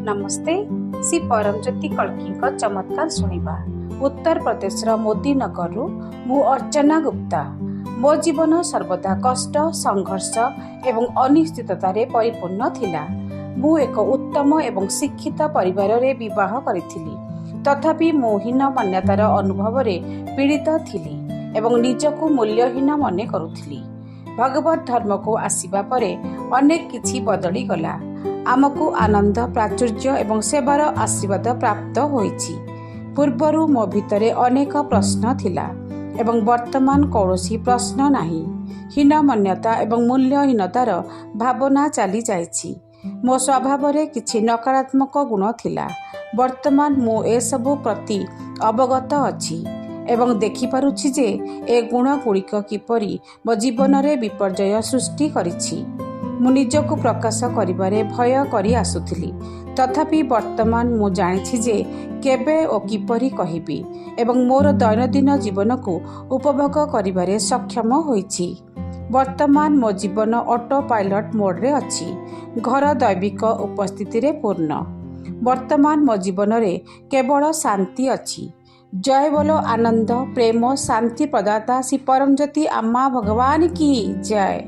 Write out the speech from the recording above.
नमस्ते। श्री परमज्योति कल्की चमत्कार शुणा। उत्तर प्रदेश मोदी नगर मु अर्चना गुप्ता। मो जीवन सर्वदा कष्ट संघर्ष एवं अनिश्चितता परिपूर्ण थिला। मु एक उत्तम एवं शिक्षित परिवार रे विवाह करिथिली। तथापि मु हीन मान्यतार अनुभव रे पीड़ित थिली एवं निजको मूल्यहीन मने करुथिली। भगवत धर्म को आसीबा परे अनेक किछि बदली गला। आमको आनंद प्राचुर्य एवं सेवार आशीर्वाद प्राप्त होईछि। पूर्वरु मो भितरे अनेक प्रश्न थिला एवं वर्तमान कौनसी प्रश्न नाही। हीन मान्यता एवं मूल्यहीनतार भावना चली जाइछि। मो स्वभाव रे किछि नकारात्मक गुण थिला। वर्तमान मो ए सबु प्रति अवगत अछि एवं देखि पारुछि जे ए गुण गुड़िक किपरि मो जीवन रे विपर्जय सृष्टि करिछि। मु निजको प्रकाश करिबारे भय करी आसुथिली। तथापि वर्तमान मु जानिछि जे केबे ओ किपरि कहिबी एवं मोर दैनन्दिन जीवन को उपभोग करिबारे सक्षम होइछि। वर्तमान मो जीवन ऑटो पायलट मोड रे अछि। घर दैविक उपस्थिति रे पूर्ण। वर्तमान मो जीवन रे केवल शांति अछि। जय बोलो आनंद प्रेम शांति प्रदाता श्री परमज्योति अम्मा भगवान की जय।